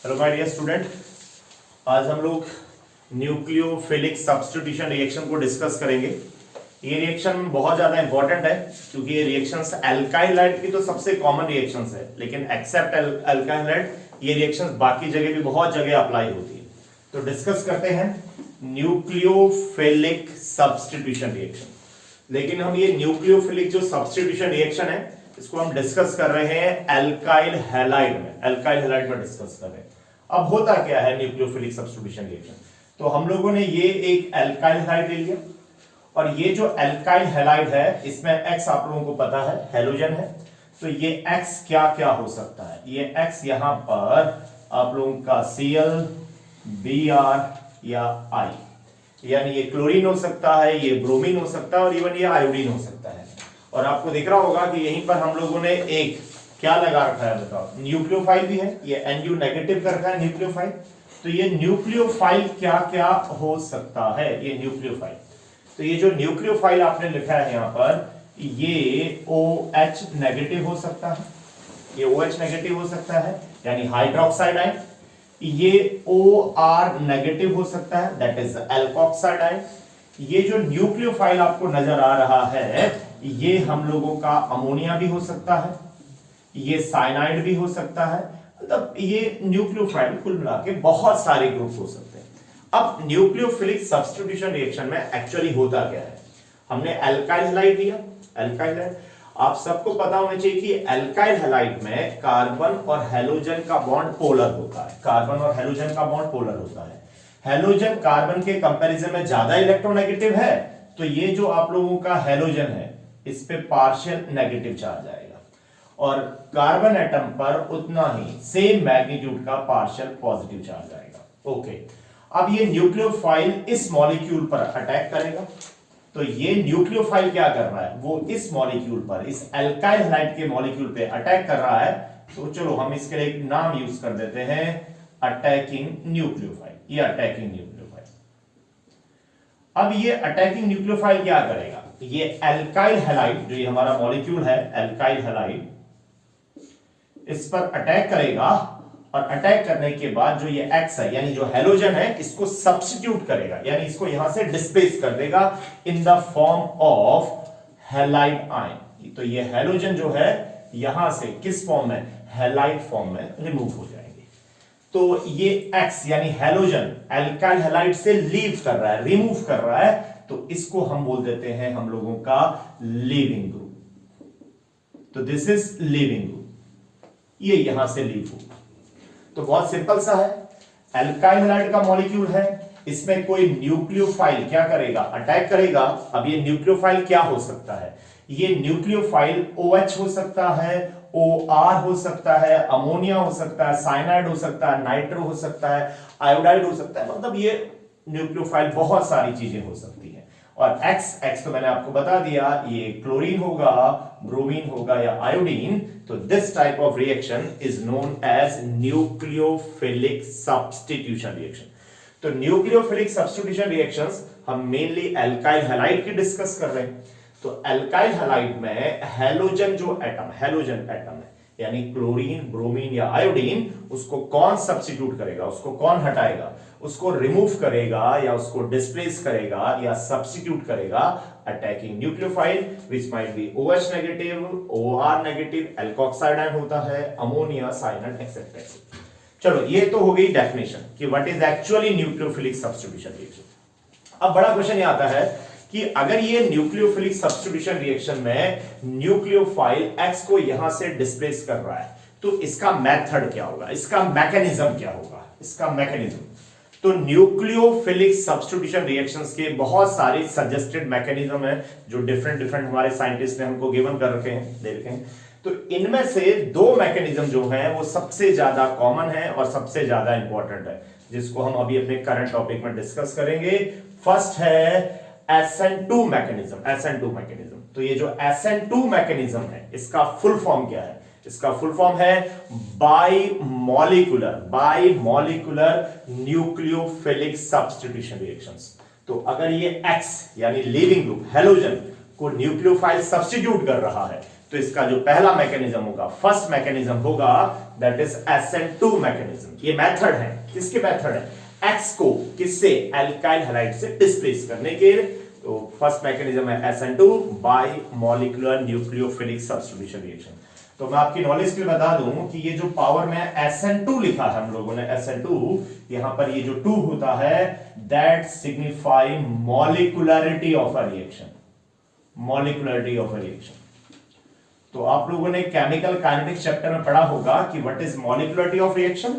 Hello my dear student, आज हम लोग न्यूक्लियोफिलिक सब्स्टिट्यूशन रिएक्शन को डिस्कस करेंगे। ये रिएक्शन बहुत ज्यादा इंपॉर्टेंट है क्योंकि ये रिएक्शंस एल्काइल हाइड की तो सबसे कॉमन रिएक्शंस है, लेकिन एक्सेप्ट एल्काइल हाइड ये रिएक्शंस बाकी जगह भी बहुत जगह अप्लाई होती है। तो डिस्कस करते हैं न्यूक्लियोफिलिक सब्स्टिट्यूशन रिएक्शन। लेकिन हम ये न्यूक्लियोफिलिक जो सब्स्टिट्यूशन रिएक्शन है इसको हम डिस्कस कर रहे हैं एल्काइल हैलाइड में। एल्काइल हैलाइड में डिस्कस कर रहे हैं। अब होता क्या है न्यूक्लियोफिलिक सब्स्टिट्यूशन रिएक्शन? तो हम लोगों ने ये एक एल्काइल हैलाइड ले लिया और ये जो एल्काइल हैलाइड है इसमें X आप लोगों को पता है हैलोजन है। तो ये X क्या क्या हो सकता है? ये X यहां पर आप लोगों का Cl, Br या I, यानी ये क्लोरीन हो सकता है, ये ब्रोमीन हो सकता है और इवन ये आयोडीन हो सकता है। और आपको दिख रहा होगा कि यहीं पर हम लोगों ने एक क्या लगा रखा है, बताओ, न्यूक्लियोफाइल भी है, ये Nu नेगेटिव कर रखा है न्यूक्लियोफाइल। तो ये न्यूक्लियोफाइल क्या क्या हो सकता है? ये न्यूक्लियोफाइल, तो ये जो न्यूक्लियोफाइल आपने लिखा है यहां पर, ये OH नेगेटिव हो सकता है, ये OH नेगेटिव हो सकता है यानी हाइड्रोक्साइड आयन। ये OR नेगेटिव हो सकता है, दैट इज एल्कोक्साइड आयन। ये जो न्यूक्लियोफाइल आपको नजर आ रहा है ये हम लोगों का अमोनिया भी हो सकता है, ये साइनाइड भी हो सकता है। मतलब ये न्यूक्लियोफाइल कुल मिला के बहुत सारे ग्रुप हो सकते हैं। अब न्यूक्लियोफिलिक सब्स्टिट्यूशन रिएक्शन में एक्चुअली होता क्या है? हमने एल्काइल हैलाइड लिया। एल्काइल हैलाइड आप सबको पता होना चाहिए कि एल्काइल हैलाइड में कार्बन और हैलोजन का बॉन्ड पोलर होता है। कार्बन और हैलोजन का बॉन्ड पोलर होता है। हैलोजन कार्बन के कंपैरिजन में ज्यादा इलेक्ट्रोनेगेटिव है, तो ये जो आप लोगों का हैलोजन है इस पे पार्शियल नेगेटिव चार्ज आएगा और कार्बन एटम पर उतना ही सेम मैग्नीट्यूड का पार्शियल पॉजिटिव चार्ज आएगा। ओके, अब ये न्यूक्लियोफाइल इस मॉलिक्यूल पर अटैक करेगा। तो ये न्यूक्लियोफाइल क्या कर रहा है? वो इस मॉलिक्यूल पर, इस एल्काइल हैलाइड के मॉलिक्यूल पे अटैक कर रहा है। तो चलो हम इसके लिए एक नाम यूज कर देते हैं, अटैकिंग न्यूक्लियोफाइल। ये अटैकिंग न्यूक्लियोफाइल। अब ये अटैकिंग न्यूक्लियोफाइल क्या करेगा? ये एल्काइल हैलाइड जो ये हमारा मॉलिक्यूल है एल्काइल हैलाइड, इस पर अटैक करेगा और अटैक करने के बाद जो ये X है यानी जो हैलोजन है इसको सब्स्टिट्यूट करेगा, यानी इसको यहां से डिस्प्लेस कर देगा in the form of halide ion. तो ये हैलोजन जो है यहां से किस फॉर्म में? हैलाइड फॉर्म में रिमूव हो जाएंगे। तो ये X यानी हैलोजन एल्काइल हैलाइड से लीव कर रहा है, रिमूव कर रहा है, तो इसको हम बोल देते हैं हम लोगों का लीविंग ग्रुप। तो दिस इज लीविंग ग्रुप, ये यहां से लीव होगा। तो बहुत सिंपल सा है, एल्काइल हैलाइड का मॉलिक्यूल है, इसमें कोई न्यूक्लियोफाइल क्या करेगा? अटैक करेगा। अब ये न्यूक्लियोफाइल क्या हो सकता है? ये न्यूक्लियोफाइल OH हो सकता है, OR हो सकता है, अमोनिया हो सकता है, साइनाइड हो सकता है, नाइट्रो हो सकता है, आयोडाइड हो सकता है। मतलब ये न्यूक्लियोफाइल बहुत सारी चीजें हो सकती है। और X तो मैंने आपको बता दिया, ये क्लोरीन होगा, ब्रोमीन होगा या आयोडीन। तो this type of reaction is known as nucleophilic substitution reaction. तो न्यूक्लियोफिलिक सब्स्टिट्यूशन रिएक्शंस हम मेनली एल्काइल हैलाइड की डिस्कस कर रहे हैं। तो एल्काइल हैलाइड में हैलोजन जो एटम, हैलोजन एटम है यानी क्लोरीन, ब्रोमीन या आयोडीन, उसको कौन सब्स्टिट्यूट करेगा? उसको कौन हटाएगा? उसको रिमूव करेगा या उसको डिस्प्लेस करेगा या सब्स्टिट्यूट करेगा? Attacking nucleophile which might be OH negative, OR negative, alkoxide ion होता है, अमोनिया, साइनाइड एक्सेट्रा। चलो ये तो हो गई डेफिनेशन कि what is actually nucleophilic substitution reaction. अब बड़ा क्वेश्चन ये आता है कि अगर ये न्यूक्लियोफिलिक सब्स्टिट्यूशन रिएक्शन में न्यूक्लियोफाइल X को यहां से डिस्प्लेस कर रहा है तो इसका मेथड क्या होगा? इसका मैकेनिज्म क्या होगा? इसका मैकेनिज्म, तो न्यूक्लियोफिलिक सब्स्टिट्यूशन रिएक्शंस के बहुत सारे सजेस्टेड मैकेनिज्म है जो डिफरेंट हमारे साइंटिस्ट ने हमको गिवन कर रखे हैं, दे रखे हैं। तो इनमें से दो मैकेनिज्म जो हैं वो सबसे ज्यादा कॉमन है और सबसे ज्यादा इंपॉर्टेंट है, जिसको हम अभी अपने करंट टॉपिक में डिस्कस करेंगे। फर्स्ट है SN2 मैकेनिज्म। SN2 मैकेनिज्म, तो ये जो SN2 मैकेनिज्म है इसका फुल फॉर्म क्या है? इसका फुल फॉर्म है by molecular nucleophilic substitution reactions. तो अगर ये X यानी लिविंग ग्रुप हैलोजन को न्यूक्लियोफाइल सब्स्टिट्यूट कर रहा है तो इसका जो पहला मैकेनिज्म होगा, फर्स्ट मैकेनिज्म होगा, दैट इज SN2 मैकेनिज्म। ये मेथड है, किसके मेथड है? एक्स को किससे? एल्काइल हैलाइड से डिस्प्लेस करने के। तो फर्स्ट मैकेनिज्म है SN2 bye molecular nucleophilic substitution reaction. तो मैं आपकी नॉलेज के लिए बता दूं कि ये जो पावर में SN2 लिखा है हम लोगों ने, SN2, यहां पर ये जो 2 होता है, that signify molecularity of a reaction, molecularity of a reaction. तो आप लोगों ने केमिकल काइनेटिक्स चैप्टर में पढ़ा होगा कि व्हाट इज मॉलिक्युलरिटी ऑफ रिएक्शन।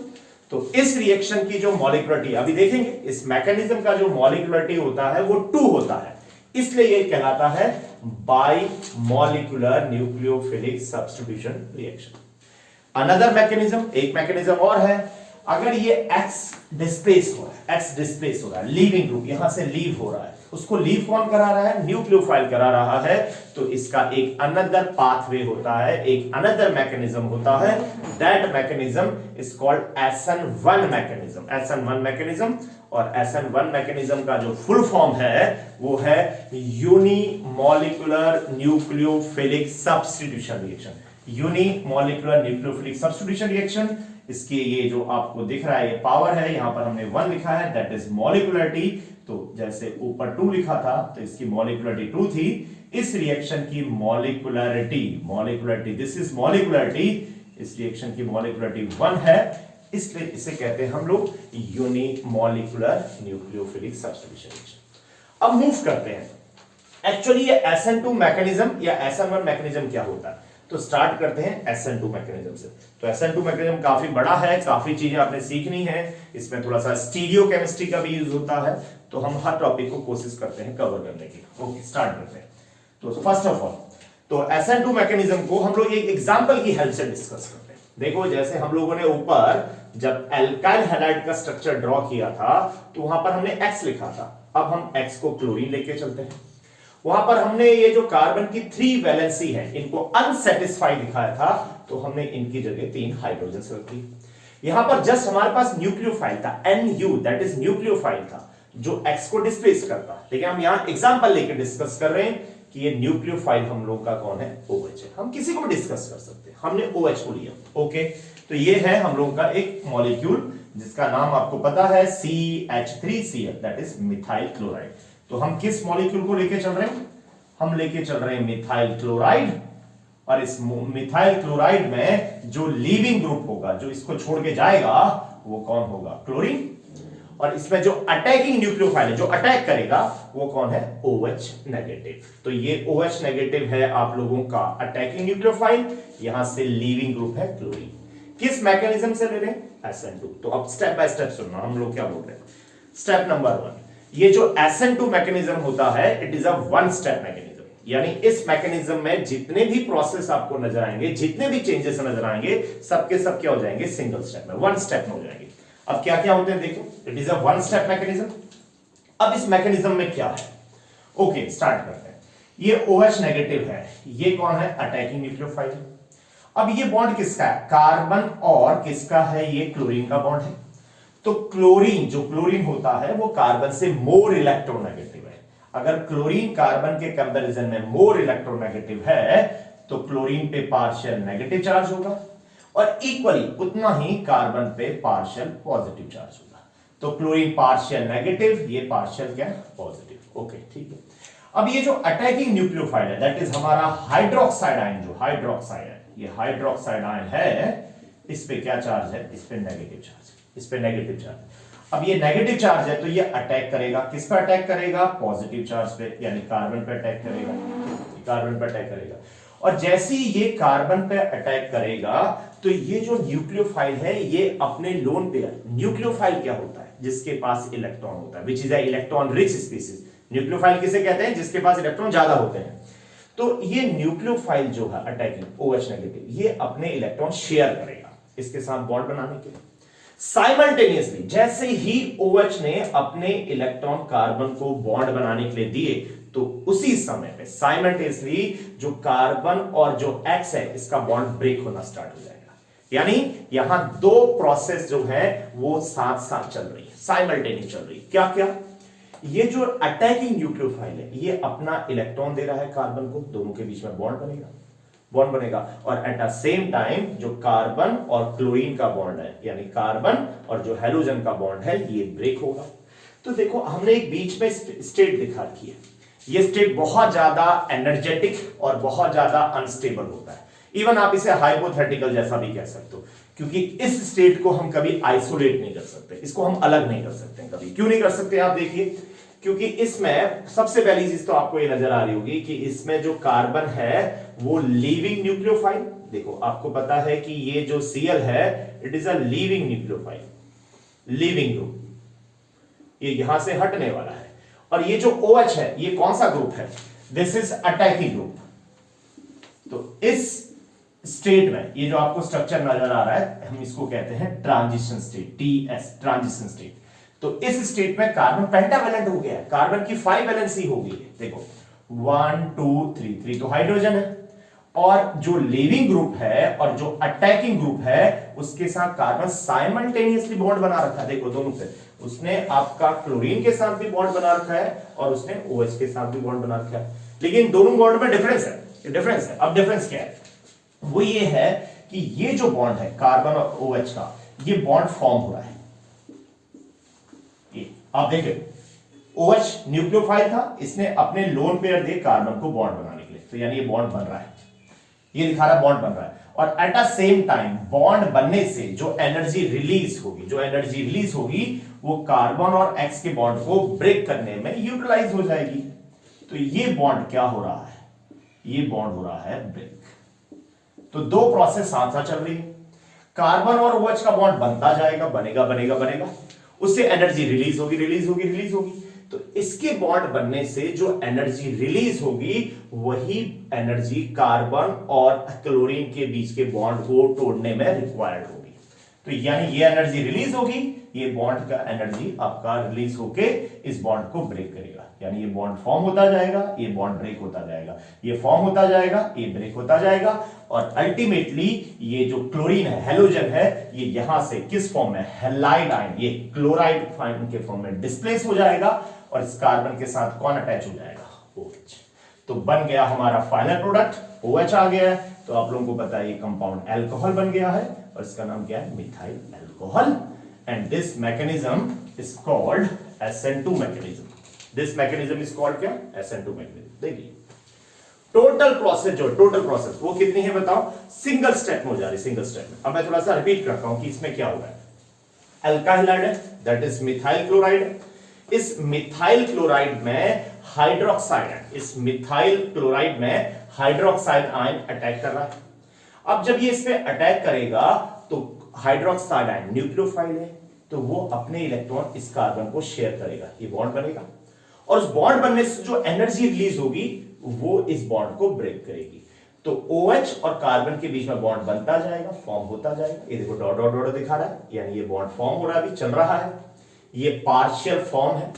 तो इस रिएक्शन की जो मॉलिक्युलरिटी अभी देखेंगे, इस मैकेनिज्म का जो मॉलिक्युलरिटी होता है वो 2 होता है, इसलिए ये कहलाता है by molecular nucleophilic substitution reaction. Another mechanism, एक मैकेनिज्म और है, अगर ये X डिस्प्लेस हो रहा है, X डिस्प्लेस हो रहा है, लीविंग ग्रुप यहां से लीव हो रहा है, उसको लीव कौन करा रहा है? न्यूक्लियोफाइल करा रहा है। तो इसका एक अनदर पाथवे होता है, एक अनदर मैकेनिज्म होता है, that mechanism is called SN1 mechanism, SN1 mechanism. और SN1 मैकेनिज्म का जो फुल फॉर्म है वो है unimolecular nucleophilic substitution reaction, unimolecular nucleophilic substitution reaction. इसके ये जो आपको दिख रहा है ये पावर है, यहां पर हमने 1 लिखा है, दैट इज मॉलिक्युलरिटी। तो जैसे ऊपर 2 लिखा था तो इसकी मॉलिक्युलरिटी 2 थी। इस रिएक्शन की मॉलिक्युलरिटी दिस इज मॉलिक्युलरिटी, इस रिएक्शन की मॉलिक्युलरिटी 1 है, इसलिए इसे कहते हैं हम लोग यूनिमॉलिक्यूलर न्यूक्लियोफिलिक सब्स्टिट्यूशन रिएक्शन। अब मूव करते हैं, एक्चुअली ये SN2 मैकेनिज्म या SN1 मैकेनिज्म क्या होता है। तो स्टार्ट करते हैं SN2 मैकेनिज्म से। तो SN2 मैकेनिज्म काफी बड़ा है, काफी चीजें आपने सीखनी है, इसमें थोड़ा सा स्टीरियो केमिस्ट्री का भी यूज होता है, तो हम हर टॉपिक को कोशिश करते हैं कवर करने की। ओके, स्टार्ट करते हैं। तो फर्स्ट ऑफ ऑल, तो SN2 मैकेनिज्म को हम लोग एक एग्जांपल की हेल्प से डिस्कस करते हैं। देखो, जैसे हम लोगों ने ऊपर जब एल्काइल हैलाइड का स्ट्रक्चर ड्रॉ किया था तो वहां पर हमने X लिखा था, अब हम X को क्लोरीन लेके चलते हैं। वहां पर हमने ये जो कार्बन की 3 वैलेंसी है इनको अनसेटिस्फाइड दिखाया था, तो हमने इनकी जगह 3 हाइड्रोजन रख दी। यहां पर जस्ट हमारे पास न्यूक्लियोफाइल था, NU, दैट इज न्यूक्लियोफाइल था जो X को डिस्प्लेस करता। लेकिन हम यहां एग्जांपल लेके डिस्कस कर रहे हैं कि ये न्यूक्लियोफाइल हम लोग का कौन है? OH है। हम किसी को भी डिस्कस कर सकते हैं, हमने OH को लिया। ओके, तो ये है हम लोग का एक मॉलिक्यूल जिसका नाम आपको पता है CH3Cl, that is methyl chloride. तो हम किस मॉलिक्यूल को लेके चल रहे हैं? हम लेके चल रहे हैं मिथाइल क्लोराइड, और इस मिथाइल क्लोराइड में जो लीविंग ग्रुप होगा, जो इसको छोड़ के जाएगा, वो कौन होगा? क्लोरीन। और इसमें जो अटैकिंग न्यूक्लियोफाइल है, जो अटैक करेगा, वो कौन है? OH negative. तो ये OH नेगेटिव है आप लोगों का अटैकिंग न्यूक्लियोफाइल, यहां से लीविंग ग्रुप है क्लोरीन। किस मैकेनिज्म से ले रहे हैं? SN2। तो अब स्टेप बाय स्टेप सुनना, हम लोग क्या बोल रहे हैं। स्टेप नंबर 1, ये जो SN2 मैकेनिज्म होता है, it is a 1 step mechanism. यानी इस मैकेनिज्म में जितने भी प्रोसेस आपको नजर आएंगे, जितने भी चेंजेस नजर आएंगे, सबके सब क्या हो जाएंगे? सिंगल स्टेप में, 1 स्टेप में हो जाएंगे। अब क्या क्या होते हैं देखो, it is a 1 step mechanism. अब इस मैकेनिज्म में क्या है? ओके, स्टार्ट करते हैं। ये OH नेगेटिव है, ये कौन है? Attacking nucleophile. अब ये बॉन्ड किसका है? कार्बन और किसका है? ये क्लोरीन का बॉन्ड है। तो क्लोरीन, जो क्लोरीन होता है वो कार्बन से मोर इलेक्ट्रोनेगेटिव है। अगर क्लोरीन कार्बन के कंपैरिजन में मोर इलेक्ट्रोनेगेटिव है तो क्लोरीन पे पार्शियल नेगेटिव चार्ज होगा, और इक्वली उतना ही कार्बन पे पार्शियल पॉजिटिव चार्ज होगा। तो क्लोरीन पार्शियल नेगेटिव, ये पार्शियल क्या? पॉजिटिव। ओके, ठीक है। अब ये जो अटैकिंग न्यूक्लियोफाइल है, दैट इज हमारा हाइड्रोक्साइड आयन, जो हाइड्रोक्साइड है, ये हाइड्रोक्साइड आयन है, इस पे क्या चार्ज है? इस पे नेगेटिव चार्ज, इस पे नेगेटिव चार्ज। अब ये नेगेटिव चार्ज है तो ये अटैक करेगा, किस पे अटैक करेगा? पॉजिटिव चार्ज पे, यानी कार्बन पे अटैक करेगा, कार्बन पे अटैक करेगा। और जैसे ही ये कार्बन पे अटैक करेगा तो ये जो न्यूक्लियोफाइल है ये अपने लोन पेयर, न्यूक्लियोफाइल क्या होता है? जिसके पास इलेक्ट्रॉन होता है, which is a electron rich species. Nucleophile किसे कहते हैं? जिसके पास इलेक्ट्रॉन ज्यादा होते हैं। तो ये न्यूक्लियोफाइल जो है अटैकिंग OH नेगेटिव, ये अपने इलेक्ट्रॉन शेयर करेगा इसके साथ बॉन्ड बनाने के लिए। साइमल्टेनियसली जैसे ही OH ने अपने इलेक्ट्रॉन कार्बन को बॉन्ड बनाने के लिए दिए, तो उसी समय पे साइमल्टेनियसली जो कार्बन और जो X है इसका बॉन्ड ब्रेक होना स्टार्ट हो जाएगा। यानी यहां 2 प्रोसेस जो है वो साथ साथ चल रही है, साइमल्टेनियस चल रही है। क्या क्या? ये जो अटैकिंग न्यूक्लियोफाइल है ये अपना इलेक्ट्रॉन दे रहा है कार्बन को, दोनों के बीच में बॉन्ड बनेगा। बॉन्ड बनेगा, और एट द सेम टाइम जो कार्बन और क्लोरीन का बॉन्ड है, यानी कार्बन और जो हेलोजन का बॉन्ड है, ये ब्रेक होगा। तो देखो हमने एक बीच में स्टेट दिखा रखी है, ये स्टेट बहुत ज्यादा एनर्जेटिक और बहुत ज्यादा अनस्टेबल होता है। इवन आप इसे हाइपोथेटिकल जैसा भी कह सकते हो, क्योंकि इस स्टेट को हम कभी आइसोलेट नहीं कर सकते, इसको हम अलग नहीं कर सकते कभी। क्यों नहीं कर सकते आप देखिए, क्योंकि इसमें सबसे पहली चीज तो आपको ये नजर आ रही होगी कि इसमें जो कार्बन है वो लीविंग न्यूक्लियोफाइल। देखो आपको पता है कि ये जो Cl है it is a leaving nucleophile, leaving group, ये यहां से हटने वाला है। और ये जो OH है ये कौन सा ग्रुप है, दिस इज अटैकिंग ग्रुप। तो इस स्टेट में ये जो आपको स्ट्रक्चर नजर आ रहा है, हम इसको कहते हैं transition state, TS, transition state. तो इस स्टेट में कार्बन पेंटावेलेंट हो गया है, कार्बन की 5 वैलेंसी हो गई है। देखो 1 2 3 3 तो हाइड्रोजन है, और जो लीविंग ग्रुप है और जो अटैकिंग ग्रुप है उसके साथ कार्बन साइमल्टेनियसली बॉन्ड बना रखा है। देखो दोनों से, उसने आपका क्लोरीन के साथ भी बॉन्ड बना रखा है और उसने OH के साथ भी बॉन्ड बना रखा है, लेकिन दोनों बॉन्ड में डिफरेंस है, डिफरेंस है। अब डिफरेंस क्या है, वो ये है कि ये जो बॉन्ड है कार्बन और OH का, ये बॉन्ड फॉर्म हो रहा है। ये आप देखिए OH न्यूक्लियोफाइल था, इसने अपने लोन पेयर दे कार्बन को बॉन्ड बनाने के लिए, तो यानी ये बॉन्ड बन रहा है, ये दिखा रहा है बॉन्ड बन रहा है। और at the same time bound बनने से जो एनर्जी रिलीज होगी, जो एनर्जी रिलीज होगी वो कार्बन और X के बॉन्ड को ब्रेक करने में यूटिलाइज हो जाएगी। तो ये बॉन्ड क्या हो रहा है, ये बॉन्ड हो रहा है ब्रेक। तो दो प्रोसेस साथ साथ चल रही है, कार्बन और OH का बॉन्ड बनता जाएगा, बनेगा बनेगा बनेगा, उससे एनर्जी रिलीज होगी रिलीज होगी रिलीज होगी। तो इसके बॉन्ड बनने से जो एनर्जी रिलीज होगी वही एनर्जी कार्बन और क्लोरीन के बीच के बॉन्ड को तोड़ने में रिक्वायर्ड होगी। तो यानी ये एनर्जी रिलीज होगी, ये बॉन्ड का एनर्जी आपका रिलीज होके इस बॉन्ड को ब्रेक करेगा। यानी ये बॉन्ड फॉर्म होता जाएगा, ये बॉन्ड ब्रेक होता जाएगा, ये फॉर्म होता जाएगा, ये ब्रेक होता जाएगा, और अल्टीमेटली ये जो क्लोरीन है, हेलोजन है, ये यहां से किस फॉर्म में, हैलाइड आयन, ये क्लोराइड आयन के फॉर्म में डिस्प्लेस हो जाएगा, और इस कार्बन के साथ कौन अटैच हो जाएगा, OH। तो बन गया हमारा फाइनल प्रोडक्ट, OH आ गया है। तो आप लोगों को पता है ये कंपाउंड अल्कोहल बन गया है, और इसका नाम क्या है, methyl alcohol. And this mechanism is called SN2 mechanism. This mechanism is called क्या, SN2 मैकेनिज्म। देखिए टोटल प्रोसेस, जो टोटल प्रोसेस वो कितनी है बताओ, सिंगल स्टेप में हो जा रही, सिंगल स्टेप में। अब मैं थोड़ा सा रिपीट करता हूं कि इसमें क्या होगा। अल्काइल है, दैट इज मिथाइल क्लोराइड। इस मिथाइल क्लोराइड में हाइड्रोक्साइड, इस मिथाइल क्लोराइड में हाइड्रोक्साइड आयन अटैक कर रहा है। अब जब ये इसमें अटैक करेगा तो हाइड्रोक्साइड आयन न्यूक्लियोफाइल है, तो वो अपने इलेक्ट्रॉन इस कार्बन को शेयर करेगा, ये बॉन्ड बनेगा, और उस बॉन्ड बनने से जो एनर्जी रिलीज होगी वो इस बॉन्ड को ब्रेक करेगी। तो OH और कार्बन के बीच में बॉन्ड बनता जाएगा, फॉर्म होता जाएगा। ये देखो डॉट डॉट डॉट दिखा रहा है, यानी ये बॉन्ड फॉर्म हो रहा है, अभी चल रहा है, ये पार्शियल फॉर्म है।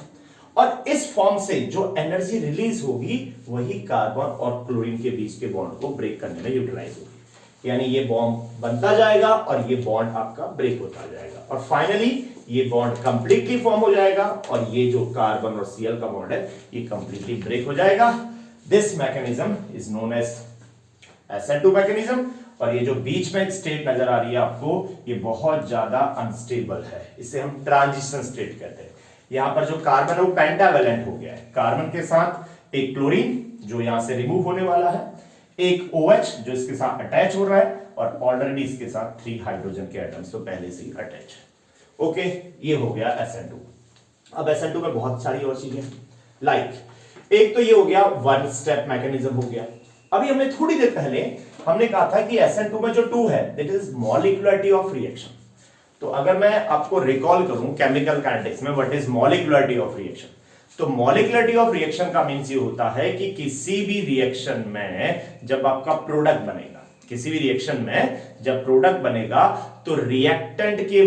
और इस फॉर्म से जो एनर्जी रिलीज होगी वही कार्बन और क्लोरीन के बीच के बॉन्ड को ब्रेक करने में यूटिलाइज होगी। यानी ये बॉन्ड बनता जाएगा और ये बॉन्ड आपका ब्रेक होता जाएगा, और फाइनली ये बॉन्ड कंप्लीटली फॉर्म हो जाएगा, और ये जो कार्बन और Cl का बॉन्ड है ये कंप्लीटली ब्रेक हो जाएगा। This mechanism is known as SN2 mechanism. और ये जो बीच में स्टेट नजर आ रही है आपको, ये बहुत ज्यादा अनस्टेबल है, इसे हम ट्रांजिशन स्टेट कहते हैं। यहां पर जो कार्बन है वो पेंटावेलेंट हो गया है, कार्बन के साथ एक क्लोरीन जो यहां से रिमूव होने वाला है, एक OH जो इसके साथ अटैच हो रहा है, और ऑलरेडी इसके साथ 3 हाइड्रोजन के एटम्स तो पहले से ही अटैच है। ओके, ये हो गया SN2। अब SN2 में बहुत सारी और चीजें लाइक एक तो ये हो गया वन स्टेप मैकेनिज्म हो गया। अभी हमने थोड़ी देर पहले हमने कहा था कि SN2 में जो 2 है दैट इज मॉलिक्युलरिटी ऑफ रिएक्शन। तो अगर मैं आपको रिकॉल करूं केमिकल काइनेटिक्स में व्हाट इज मॉलिक्युलरिटी ऑफ रिएक्शन, तो मॉलिक्युलरिटी ऑफ रिएक्शन का मींस ये होता है कि किसी भी रिएक्शन में जब आपका प्रोडक्ट बनेगा, किसी भी रिएक्शन में जब प्रोडक्ट बनेगा तो रिएक्टेंट के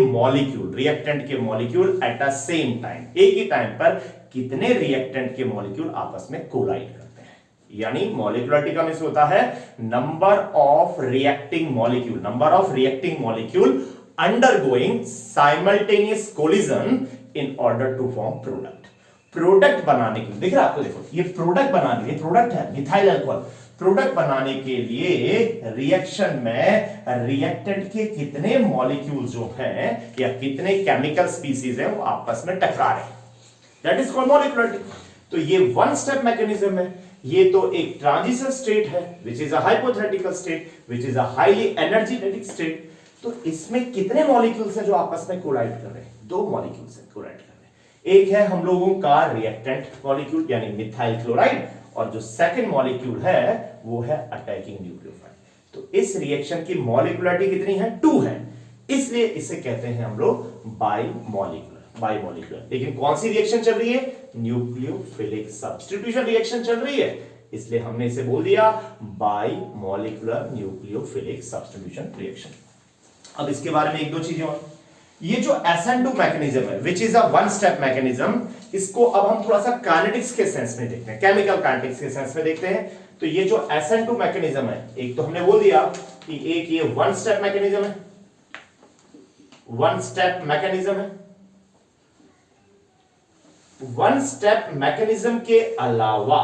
molecule at the same time, एक ही टाइम पर कितने रिएक्टेंट के मॉलिक्यूल आपस में कोलाइड करते हैं। यानी मॉलिक्युलरिटी का मींस होता है number of reacting molecule undergoing simultaneous collision in order to form product बनाने के लिए। दिख रहा है आपको, देखो ये प्रोडक्ट बनाने के लिए, प्रोडक्ट है मिथाइल अल्कोहल, प्रोडक्ट बनाने के लिए रिएक्शन में रिएक्टेंट के कितने मॉलिक्यूल जो हैं या कितने केमिकल स्पीसीज हैं वो आपस में टकरा रहे हैं, दैट इज कॉल्ड मॉलिक्युलरिटी। तो ये वन स्टेप मैकेनिज्म है, ये तो एक ट्रांजिशन स्टेट है which is a hypothetical state which is a highly energetic state. तो इसमें कितने मॉलिक्यूल्स हैं जो आपस में कोलाइड कर रहे हैं? दो मॉलिक्यूल्स हैं कोलाइड कर रहे हैं। एक है हम लोगों का रिएक्टेंट मॉलिक्यूल यानी मिथाइल क्लोराइड, और जो सेकंड मॉलिक्यूल है वो है अटैकिंग न्यूक्लियोफाइल। तो इस रिएक्शन की मॉलिक्युलरिटी कितनी है? 2 है, इसलिए इसे कहते हैं हम लोग बाइमॉलिक्यूलर। लेकिन कौन सी रिएक्शन चल रही है? न्यूक्लियोफिलिक सब्स्टिट्यूशन रिएक्शन चल रही है, इसलिए हमने इसे बोल दिया बाइमॉलिक्यूलर न्यूक्लियोफिलिक सब्स्टिट्यूशन रिएक्शन। अब इसके बारे में एक दो चीजें और, ये जो SN2 मैकेनिज्म है which is a one step mechanism, इसको अब हम थोड़ा सा काइनेटिक्स के सेंस में देखते हैं, केमिकल काइनेटिक्स के सेंस में देखते हैं। तो ये जो SN2 मैकेनिज्म है, एक तो हमने बोल दिया कि एक ये वन स्टेप मैकेनिज्म है, वन स्टेप मैकेनिज्म है। वन स्टेप मैकेनिज्म के अलावा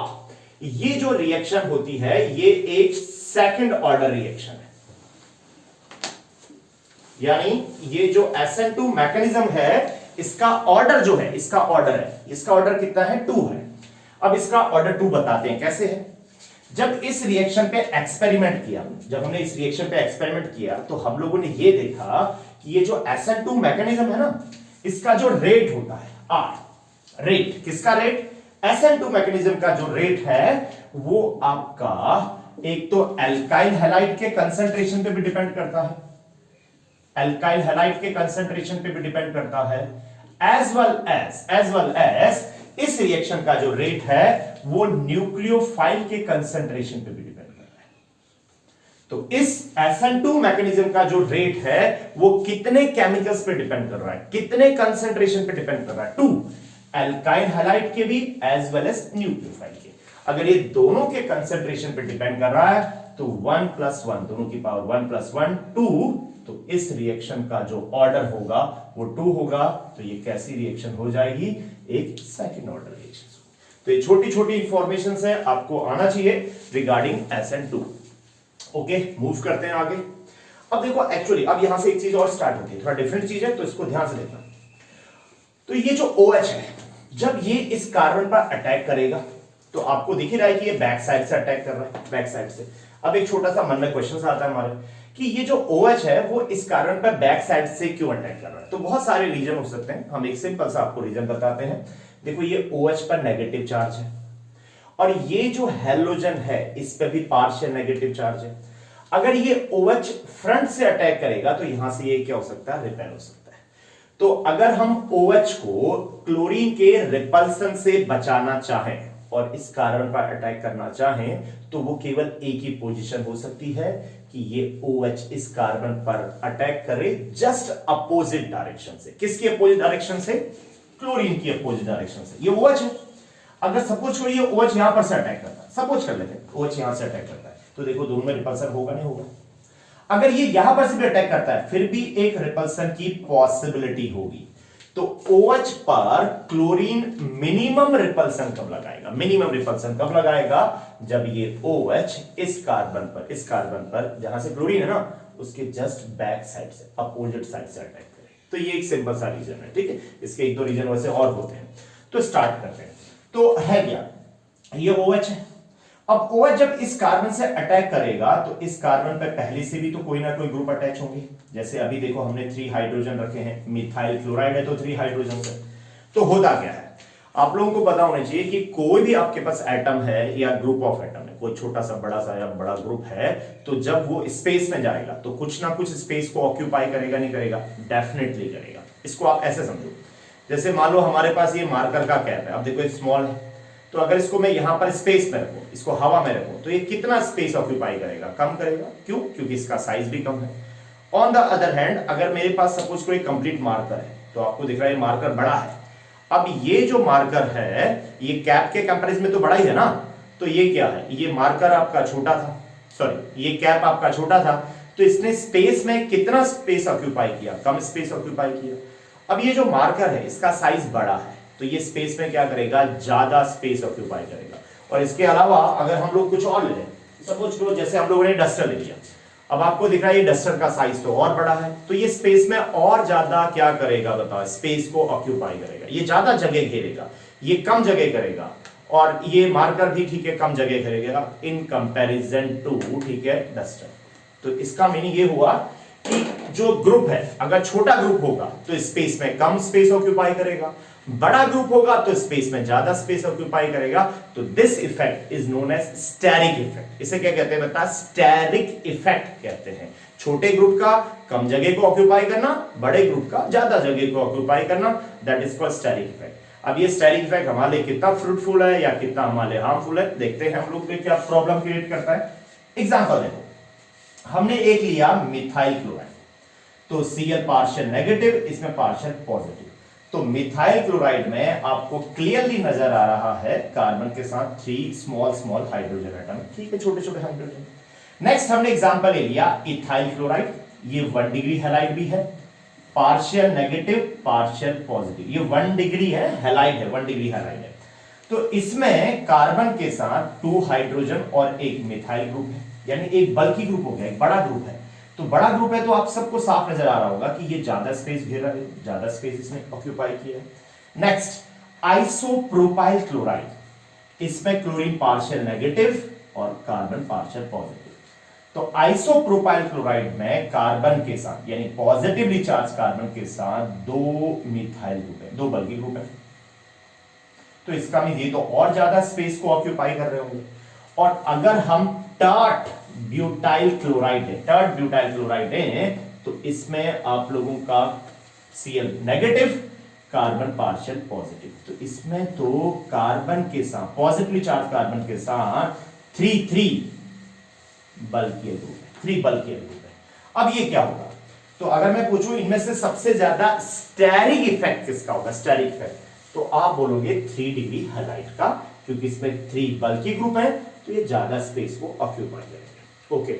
ये जो रिएक्शन होती है ये एक सेकंड ऑर्डर रिएक्शन है, यानी ये जो SN2 मैकेनिज्म है इसका ऑर्डर जो है, इसका ऑर्डर कितना है? 2 है। अब इसका ऑर्डर 2 बताते हैं कैसे है। जब इस रिएक्शन पे एक्सपेरिमेंट किया, जब हमने इस रिएक्शन पे एक्सपेरिमेंट किया तो हम लोगों ने ये देखा कि ये जो SN2 मैकेनिज्म है ना, इसका जो रेट होता है R, रेट किसका रेट? SN2 मैकेनिज्म का जो रेट है वो आपका एक तो एल्काइल हैलाइड के कंसंट्रेशन पे भी डिपेंड करता है, एल्काइल हैलाइड के कंसंट्रेशन पे भी डिपेंड करता है, एज वेल एज इस रिएक्शन का जो रेट है वो न्यूक्लियोफाइल के कंसंट्रेशन पे भी डिपेंड कर रहा है। तो इस SN2 मैकेनिज्म का जो रेट है वो कितने केमिकल्स पे डिपेंड कर रहा है, कितने कंसंट्रेशन पे डिपेंड कर रहा है? 2, एल्काइल हैलाइड के भी एज वेल एज न्यूक्लियोफाइल के। अगर ये दोनों के कंसंट्रेशन पे डिपेंड कर रहा है तो 1 + 1, दोनों की पावर 1 + 1 2, तो इस रिएक्शन का जो ऑर्डर होगा वो 2 होगा। तो ये कैसी रिएक्शन हो जाएगी? एक सेकंड ऑर्डर रिएक्शन। तो ये छोटी छोटी इंफॉर्मेशन है, आपको आना चाहिए रिगार्डिंग SN2। ओके, मूव करते हैं आगे। अब देखो एक्चुअली अब यहां से एक चीज और स्टार्ट होती है, थोड़ा डिफरेंट चीज है तो इसको ध्यान से देखना। तो ये जो OH है जब ये इस कार्बन पर अटैक करेगा तो आपको दिख ही रहा है कि ये बैक साइड से अटैक कर रहा है, बैक साइड से। अब एक छोटा सा मन में क्वेश्चन आता है हमारे कि ये जो OH है वो इस कार्बन पर बैक साइड से क्यों अटैक कर रहा है? तो बहुत सारे रीजन हो सकते हैं, हम एक सिंपल सा आपको रीजन बताते हैं। देखो ये OH पर नेगेटिव चार्ज है और ये जो हैलोजन है इस पे भी पार्शियल नेगेटिव चार्ज है। अगर ये OH फ्रंट से अटैक करेगा तो यहां से ये क्या हो सकता है? रिपेल हो सकता है। तो अगर हम OH को क्लोरीन के रिपल्सन से बचाना चाहें और इस कार्बन पर अटैक करना चाहें तो वो केवल एक ही पोजीशन हो सकती है कि ये OH इस कार्बन पर अटैक करे जस्ट अपोजिट डायरेक्शन से। किसकी अपोजिट डायरेक्शन से? क्लोरीन की अपोजिट डायरेक्शन से। ये OH है, अगर सपोज करिए OH यहां पर से अटैक करता है, सपोज कर लेते हैं OH यहां से अटैक करता है, तो देखो दोनों में रिपल्सन होगा नहीं होगा? अगर ये यहां पर से भी अटैक करता है फिर भी एक रिपल्सन की पॉसिबिलिटी होगी। तो OH पर क्लोरीन मिनिमम रिपल्सन कब लगाएगा? मिनिमम रिपल्सन कब लगाएगा? जब ये OH इस कार्बन पर जहां से क्लोरीन है ना उसके जस्ट बैक साइड से, अपोजिट साइड से अटैक करे। तो ये एक सिंपल सा रीजन है, ठीक है। इसके एक दो रीजन वैसे और होते हैं, तो स्टार्ट करते हैं। तो है क्या? ये OH है। अब OH जब इस कार्बन से अटैक करेगा तो इस कार्बन पे पहले से भी तो कोई ना कोई ग्रुप अटैच होंगे। जैसे अभी देखो हमने 3 हाइड्रोजन रखे हैं, मिथाइल क्लोराइड है तो 3 हाइड्रोजन है। तो होता क्या है, आप लोगों को पता होना चाहिए कि कोई भी आपके पास एटम है या ग्रुप ऑफ एटम है, कोई छोटा सा बड़ा सा या बड़ा ग्रुप है, तो जब वो स्पेस में जाएगा तो कुछ ना कुछ स्पेस को ऑक्यूपाई करेगा, नहीं करेगा? डेफिनेटली करेगा। इसको आप ऐसे समझो, जैसे मान लो हमारे पास ये मार्कर का कैप है, अब देखो स्मॉल है, तो अगर इसको मैं यहां पर स्पेस में रखूं, इसको हवा में रखूं, तो ये कितना स्पेस ऑक्यूपाई करेगा? कम करेगा। क्यों? क्योंकि इसका साइज भी कम है। ऑन द अदर हैंड अगर मेरे पास सपोज कोई कंप्लीट मार्कर है, तो आपको दिख रहा है मार्कर बड़ा है। अब ये जो मार्कर है ये कैप के कंपैरिजन में तो बड़ा ही है ना, तो ये क्या है? ये मार्कर आपका छोटा था, सॉरी ये कैप आपका छोटा था, तो इसने स्पेस में कितना स्पेस ऑक्यूपाई किया? कम स्पेस ऑक्यूपाई किया। अब ये जो मार्कर है इसका साइज बड़ा है, तो ये स्पेस में क्या करेगा? ज्यादा स्पेस ऑक्यूपाई करेगा। और इसके अलावा अगर हम लोग कुछ और ले लें, सपोज करो जैसे हम लोगों ने डस्टर ले लिया, अब आपको दिख रहा है ये डस्टर का साइज तो और बड़ा है, तो ये स्पेस में और ज्यादा क्या करेगा बताओ, स्पेस को ऑक्यूपाई करेगा, ये ज्यादा जगह घेरेगा, ये कम जगह करेगा, और ये मार्कर भी ठीक है कम जगह करेगा इन कंपैरिजन टू, ठीक है, डस्टर। तो इसका मीनिंग ये हुआ कि जो ग्रुप है अगर छोटा ग्रुप होगा तो स्पेस में कम स्पेस ऑक्यूपाई करेगा, बड़ा ग्रुप होगा तो स्पेस में ज्यादा स्पेस ऑक्यूपाई करेगा। तो this effect is known as steric effect. इसे क्या कहते हैं बता, स्टेरिक इफेक्ट कहते हैं। छोटे ग्रुप का कम जगह को ऑक्यूपाई करना, बड़े ग्रुप का ज्यादा जगह को ऑक्यूपाई करना, that is called steric effect. अब ये स्टेरिक इफेक्ट हमारे लिए कितना फ्रूटफुल है या कितना हमारे लिए हार्मफुल है, देखते हैं हम लोग क्या प्रॉब्लम क्रिएट करता है। एग्जांपल देखो, हमने एक लिया मिथाइल क्लोराइड, तो Cl पार्शियल नेगेटिव, इसमें पार्शियल पॉजिटिव। तो मिथाइल क्लोराइड में आपको क्लियरली नजर आ रहा है कार्बन के साथ 3 स्मॉल स्मॉल हाइड्रोजन एटम, ठीक है, छोटे छोटे हाइड्रोजन। नेक्स्ट हमने एग्जांपल ले लिया इथाइल क्लोराइड, ये 1 डिग्री हैलाइड भी है, पार्शियल नेगेटिव पार्शियल पॉजिटिव, ये 1 डिग्री है, हैलाइड है, 1 डिग्री हैलाइड है। तो इसमें कार्बन के साथ 2 हाइड्रोजन और एक मिथाइल ग्रुप है, यानी एक बल्कि ग्रुप हो गया, एक बड़ा ग्रुप है। तो बड़ा ग्रुप है तो आप सबको साफ नजर आ रहा होगा कि ये ज्यादा स्पेस घेरा है, ज्यादा स्पेस इसने ऑक्यूपाई किया है। नेक्स्ट आइसोप्रोपाइल क्लोराइड, इसमें क्लोरीन पार्शियल नेगेटिव और कार्बन पार्शियल पॉजिटिव। तो आइसोप्रोपाइल क्लोराइड में कार्बन के साथ यानी पॉजिटिवली चार्ज कार्बन के साथ 2 मिथाइल ग्रुप है, 2 बल्कि ग्रुप है। तो इसका मीन ये तो और ज्यादा स्पेस को ऑक्यूपाई कर रहे होंगे। और अगर हम टर्ट ब्यूटाइल क्लोराइड है, टर्ट ब्यूटाइल क्लोराइड है, तो इसमें आप लोगों का Cl negative, carbon partial positive. तो इसमें तो कार्बन के साथ पॉजिटिवली चार्ज कार्बन के साथ 3 बल्कि ग्रुप है, 3 बल्कि ग्रुप है। अब ये क्या होगा, तो अगर मैं पूछूं इनमें से सबसे ज्यादा स्टेरिक इफेक्ट किसका होगा, स्टेरिक इफेक्ट, तो आप बोलोगे 3 डिग्री हैलाइड का, क्योंकि इसमें 3 बल्कि ग्रुप है तो ये ज्यादा स्पेस को ऑक्यूपाई करेंगे। ओके,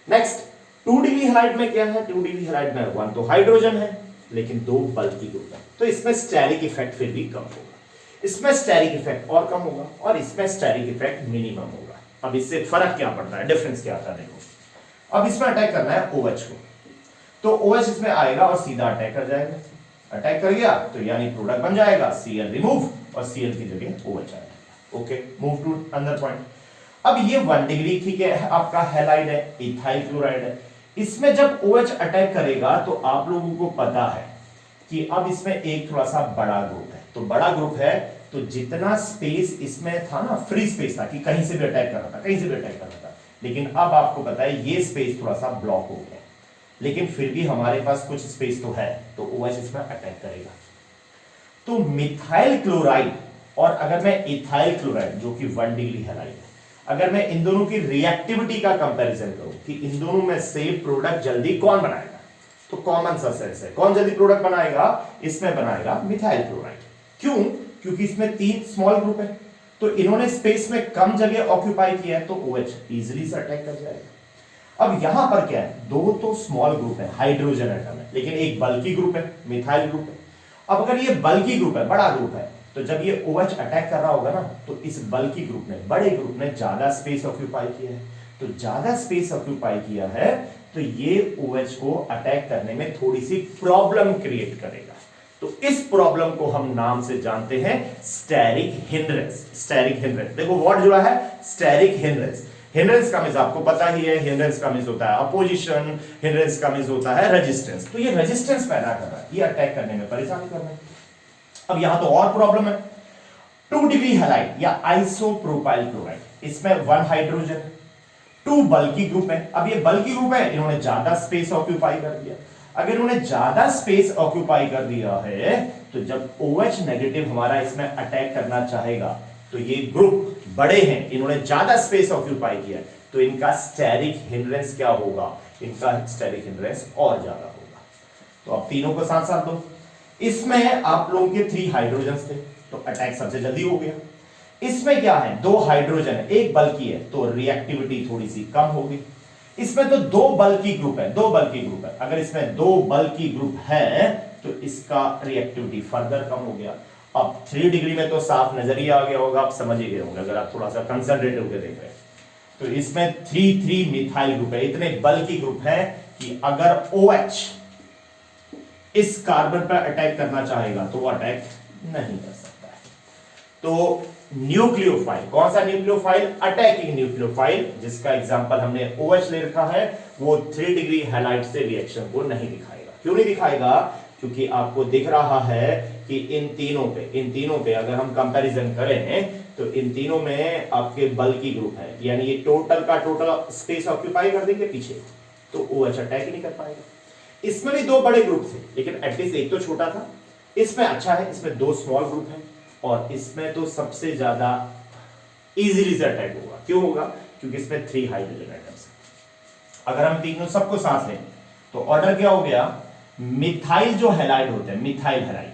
नेक्स्ट 2 डिग्री हैलाइड में क्या है, 2 डिग्री हैलाइड में 1 तो हाइड्रोजन है लेकिन 2 बल्कि ग्रुप है, तो इसमें स्टेरिक इफेक्ट फिर भी कम होगा, इसमें स्टेरिक इफेक्ट और कम होगा, और इसमें स्टेरिक इफेक्ट मिनिमम होगा। अब इससे फर्क क्या पड़ता है, डिफरेंस क्या आता है देखो। अब इसमें अटैक करना है OH को, तो OH इसमें आएगा और सीधा अटैक कर जाएगा, अटैक कर गया तो यानी प्रोडक्ट बन जाएगा Cl रिमूव और Cl की जगह OH आएगा। Okay, move to another point. अब ये 1 डिग्री ठीक है आपका हैलाइड है, इथाइल क्लोराइड है, इसमें जब OH अटैक करेगा तो आप लोगों को पता है कि अब इसमें एक थोड़ा सा बड़ा ग्रुप है, तो बड़ा ग्रुप है तो जितना स्पेस इसमें था ना, फ्री स्पेस था कि कहीं से भी अटैक कर रहा था, कहीं से भी अटैक कर रहा था, लेकिन अब आपको पता है ये स्पेस थोड़ा सा ब्लॉक हो गया, लेकिन फिर भी हमारे पास कुछ स्पेस तो है, तो OH इसमें अटैक करेगा। तो मिथाइल क्लोराइड और अगर मैं इथाइल क्लोराइड जो कि 1 डिग्री हैलाइड है, अगर मैं इन दोनों की रिएक्टिविटी का कंपैरिजन करूं कि इन दोनों में से प्रोडक्ट जल्दी कौन बनाएगा, तो कॉमन सा सेंस है, कौन जल्दी प्रोडक्ट बनाएगा, इसमें बनाएगा मिथाइल क्लोराइड। क्यों, क्योंकि इसमें 3 स्मॉल ग्रुप है, तो इन्होंने स्पेस में कम जगह ऑक्यूपाई किया है, तो OH इजीली से अटैक कर जाएगा। अब यहां पर क्या है, 2 तो स्मॉल ग्रुप है, हाइड्रोजन एटम है, लेकिन एक बल्कि ग्रुप है, मिथाइल ग्रुप है। अब अगर ये बल्कि ग्रुप है, बड़ा ग्रुप है, तो जब ये OH अटैक कर रहा होगा ना, तो इस बल्कि ग्रुप ने, बड़े ग्रुप ने ज्यादा स्पेस ऑक्यूपाई किया है, तो ज्यादा स्पेस ऑक्यूपाई किया है तो ये OH को अटैक करने में थोड़ी सी प्रॉब्लम क्रिएट करेगा। तो इस प्रॉब्लम को हम नाम से जानते हैं स्टेरिक हिंड्रेंस। स्टेरिक हिंड्रेंस देखो वर्ड जुड़ा है, स्टेरिक हिंड्रेंस। हिंड्रेंस का मींस आपको पता ही है, हिंड्रेंस का मींस होता है अपोजिशन, हिंड्रेंस का मींस होता है रेजिस्टेंस। तो ये रेजिस्टेंस पैदा कर रहा है, ये अटैक करने में परेशानी कर रहा है। अब यहां तो और प्रॉब्लम है, 2 डिग्री हैलाइड या आइसोप्रोपाइल क्लोराइड, इसमें 1 हाइड्रोजन, 2 बल्कि ग्रुप है। अब ये बल्कि ग्रुप है, इन्होंने ज्यादा स्पेस ऑक्यूपाई कर दिया। अगर इन्होंने ज्यादा स्पेस ऑक्यूपाई कर दिया है तो जब OH नेगेटिव हमारा इसमें अटैक करना चाहेगा, तो ये ग्रुप बड़े हैं, इन्होंने ज्यादा स्पेस ऑक्यूपाई किया है, तो इनका स्टेरिक हिंड्रेंस क्या होगा, इनका स्टेरिक हिंड्रेंस और ज्यादा होगा। तो अब तीनों को साथ साथ दो। इसमें आप लोगों के 3 हाइड्रोजन थे, तो अटैक सबसे जल्दी हो गया। इसमें क्या है, 2 हाइड्रोजन है, एक बल्कि है, तो रिएक्टिविटी थोड़ी सी कम होगी। इसमें तो 2 बल्कि ग्रुप है, 2 बल्कि ग्रुप है, अगर इसमें 2 बल्कि ग्रुप है तो इसका रिएक्टिविटी फर्दर कम हो गया। अब 3 डिग्री में तो साफ नजर ही आ गया होगा, आप समझ ही गए होंगे अगर आप थोड़ा सा कंसंट्रेट होकर देख रहे हैं। तो इसमें 3,3 मिथाइल ग्रुप है, इतने बल्कि ग्रुप है कि अगर OH इस कार्बन पर अटैक करना चाहेगा तो वो अटैक नहीं कर सकता है। तो न्यूक्लियोफाइल, कौन सा न्यूक्लियोफाइल? अटैकिंग न्यूक्लियोफाइल, जिसका एग्जांपल हमने OH ले रखा है, वो 3 डिग्री हैलाइड से रिएक्शन को नहीं दिखाएगा। क्यों नहीं दिखाएगा? क्योंकि आपको दिख रहा है कि इन तीनों पे अगर हम कंपैरिजन करें तो इन तीनों में आपके बल्कि ग्रुप है, यानी ये टोटल का टोटल स्पेस ऑक्यूपाई कर देंगे पीछे, तो OH अटैक ही नहीं कर पाएगा। इसमें भी 2 बड़े ग्रुप थे, लेकिन एटलीस्ट एक तो छोटा था। इसमें अच्छा है, इसमें 2 स्मॉल ग्रुप है, और इसमें तो सबसे ज्यादा इजीली से अटैक होगा। क्यों होगा? क्योंकि इसमें 3 हाइड्रोजन एटम्स है। अगर हम तीनों सबको साथ लें तो ऑर्डर क्या हो गया? मिथाइल जो हैलाइड होते हैं, मिथाइल हैलाइड,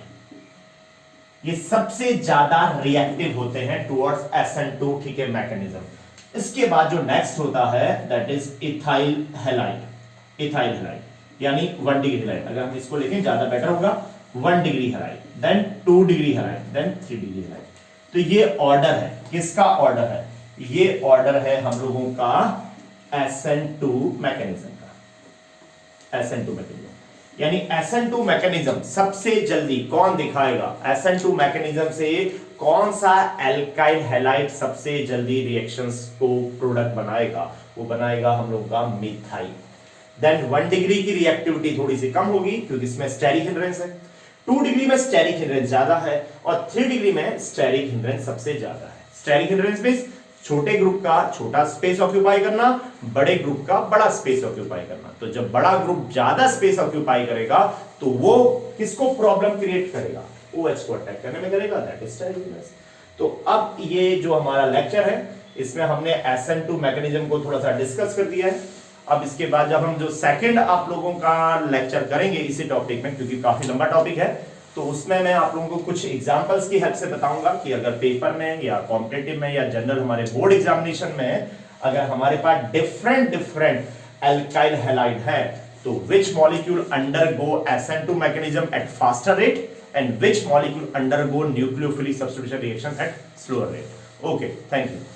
ये सबसे ज्यादा रिएक्टिव होते हैं टुवर्ड्स SN2, ठीक है, मैकेनिज्म। इसके बाद जो नेक्स्ट होता है that is ethyl halide. Ethyl halide यानी 1 डिग्री हैलाइड, अगर हम इसको लेके ज्यादा बेटर होगा, 1 degree halide, then 2 degree halide, then 3 degree halide. तो ये ऑर्डर है, किसका ऑर्डर है? ये ऑर्डर है हम लोगों का SN2 मैकेनिज्म का। SN2 मैकेनिज्म यानी SN2 मैकेनिज्म सबसे जल्दी कौन दिखाएगा? SN2 मैकेनिज्म से कौन सा एल्काइल हैलाइड सबसे जल्दी रिएक्शंस को प्रोडक्ट बनाएगा? वो बनाएगा हम लोग का मिथाइल। देन 1 डिग्री की रिएक्टिविटी थोड़ी सी कम होगी क्योंकि इसमें स्टेरिक हिंड्रेंस है, 2 डिग्री में स्टेरिक हिंड्रेंस ज्यादा है, और 3 डिग्री में स्टेरिक हिंड्रेंस सबसे ज्यादा है। स्टेरिक हिंड्रेंस मींस छोटे ग्रुप का छोटा स्पेस ऑक्यूपाई करना, बड़े ग्रुप का बड़ा स्पेस ऑक्यूपाई करना। तो जब बड़ा ग्रुप ज्यादा स्पेस ऑक्यूपाई करेगा तो वो किसको प्रॉब्लम क्रिएट करेगा? OH को अटैक करने में करेगा, दैट इज स्टेरिक हिंड्रेंस। तो अब ये जो हमारा लेक्चर है इसमें हमने SN2 मैकेनिज्म को थोड़ा सा डिस्कस कर दिया है। अब इसके बाद जब हम जो सेकंड आप लोगों का लेक्चर करेंगे इसी टॉपिक में, क्योंकि काफी लंबा टॉपिक है, तो उसमें मैं आप लोगों को कुछ एग्जांपल्स की हेल्प से बताऊंगा कि अगर पेपर में या कॉम्पिटिटिव में या जनरल हमारे बोर्ड एग्जामिनेशन में अगर हमारे पास डिफरेंट एल्काइल हैलाइड है तो which molecule undergo SN2 mechanism eight faster rate and which molecule undergo nucleophilic substitution reaction at slower rate. Okay, thank you.